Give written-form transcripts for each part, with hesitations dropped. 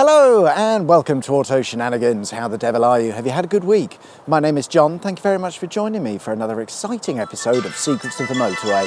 Hello and welcome to Auto Shenanigans. How the devil are you? Have you had a good week? My name is John. Thank you very much for joining me for another exciting episode of Secrets of the Motorway.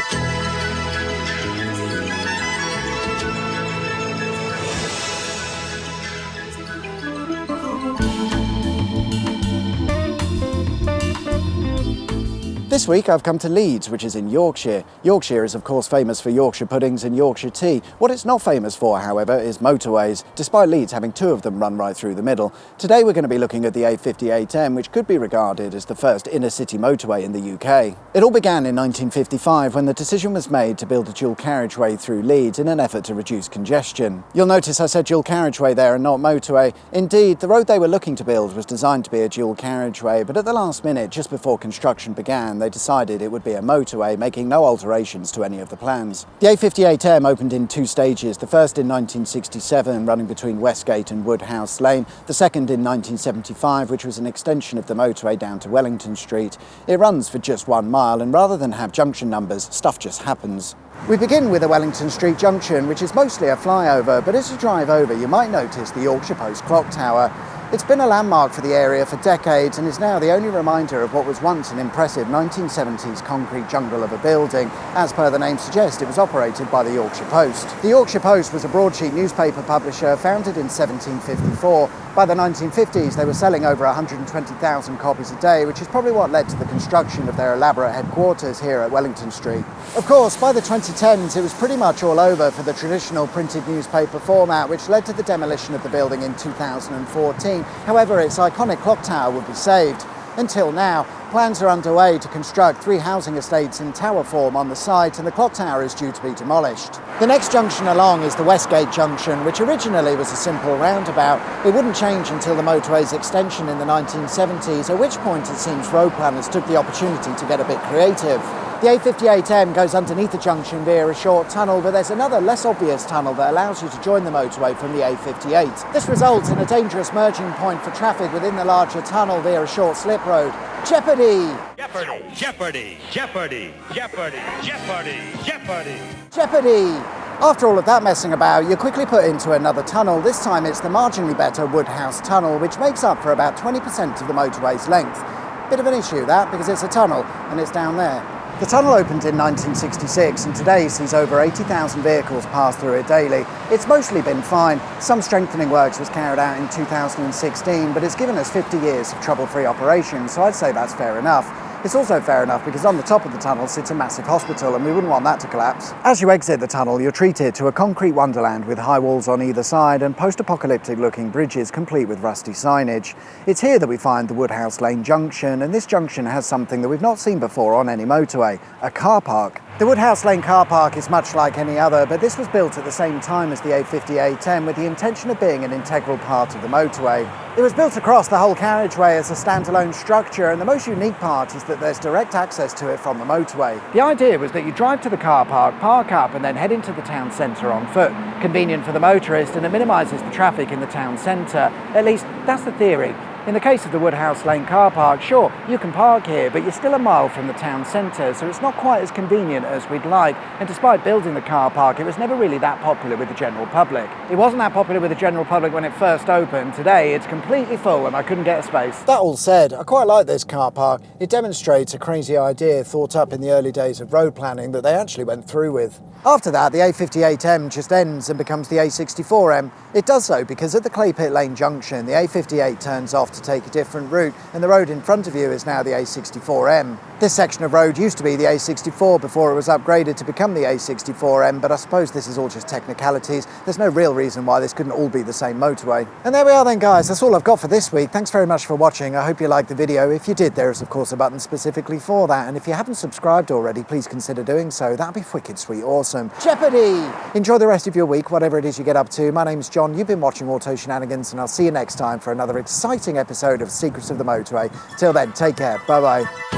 This week I've come to Leeds, which is in Yorkshire. Yorkshire is of course famous for Yorkshire puddings and Yorkshire tea. What it's not famous for, however, is motorways, despite Leeds having two of them run right through the middle. Today we're going to be looking at the A58M, which could be regarded as the first inner-city motorway in the UK. It all began in 1955 when the decision was made to build a dual carriageway through Leeds in an effort to reduce congestion. You'll notice I said dual carriageway there and not motorway. Indeed, the road they were looking to build was designed to be a dual carriageway, but at the last minute, just before construction began, they decided it would be a motorway, making no alterations to any of the plans. The A58M opened in two stages, the first in 1967, running between Westgate and Woodhouse Lane, the second in 1975, which was an extension of the motorway down to Wellington Street. It runs for just 1 mile, and rather than have junction numbers, stuff just happens. We begin with a Wellington Street junction, which is mostly a flyover, but as you drive over you might notice the Yorkshire Post clock tower. It's been a landmark for the area for decades and is now the only reminder of what was once an impressive 1970s concrete jungle of a building. As per the name suggests, it was operated by the Yorkshire Post. The Yorkshire Post was a broadsheet newspaper publisher founded in 1754. By the 1950s, they were selling over 120,000 copies a day, which is probably what led to the construction of their elaborate headquarters here at Wellington Street. Of course, by the 2010s, it was pretty much all over for the traditional printed newspaper format, which led to the demolition of the building in 2014. However, its iconic clock tower would be saved. Until now, plans are underway to construct 3 housing estates in tower form on the site, and the clock tower is due to be demolished. The next junction along is the Westgate Junction, which originally was a simple roundabout. It wouldn't change until the motorway's extension in the 1970s, at which point it seems road planners took the opportunity to get a bit creative. The A58M goes underneath the junction via a short tunnel, but there's another less obvious tunnel that allows you to join the motorway from the A58. This results in a dangerous merging point for traffic within the larger tunnel via a short slip road. Jeopardy! Jeopardy! Jeopardy! Jeopardy! Jeopardy! Jeopardy! Jeopardy! Jeopardy! After all of that messing about, you're quickly put into another tunnel. This time it's the marginally better Woodhouse Tunnel, which makes up for about 20% of the motorway's length. Bit of an issue that, because it's a tunnel and it's down there. The tunnel opened in 1966 and today sees over 80,000 vehicles pass through it daily. It's mostly been fine. Some strengthening works was carried out in 2016, but it's given us 50 years of trouble-free operation, so I'd say that's fair enough. It's also fair enough because on the top of the tunnel sits a massive hospital and we wouldn't want that to collapse. As you exit the tunnel, you're treated to a concrete wonderland with high walls on either side and post-apocalyptic looking bridges complete with rusty signage. It's here that we find the Woodhouse Lane Junction, and this junction has something that we've not seen before on any motorway, a car park. The Woodhouse Lane car park is much like any other, but this was built at the same time as the A58M with the intention of being an integral part of the motorway. It was built across the whole carriageway as a standalone structure, and the most unique part is that there's direct access to it from the motorway. The idea was that you drive to the car park, park up, and then head into the town centre on foot. Convenient for the motorist, and it minimises the traffic in the town centre. At least, that's the theory. In the case of the Woodhouse Lane car park, sure, you can park here, but you're still a mile from the town centre, so it's not quite as convenient as we'd like, and despite building the car park, it was never really that popular with the general public. It wasn't that popular with the general public when it first opened. Today, it's completely full and I couldn't get a space. That all said, I quite like this car park. It demonstrates a crazy idea thought up in the early days of road planning that they actually went through with. After that, the A58M just ends and becomes the A64M. It does so because at the Clay Pit Lane Junction, the A58 turns off to take a different route, and the road in front of you is now the A64M. This section of road used to be the A64 before it was upgraded to become the A64M, but I suppose this is all just technicalities. There's no real reason why this couldn't all be the same motorway. And there we are then, guys. That's all I've got for this week. Thanks very much for watching. I hope you liked the video. If you did, there is of course a button specifically for that, and if you haven't subscribed already, please consider doing so. That'd be wicked sweet awesome. Jeopardy! Enjoy the rest of your week, whatever it is you get up to. My name's John. You've been watching Auto Shenanigans, and I'll see you next time for another exciting episode of Secrets of the Motorway. Till then, take care. Bye-bye.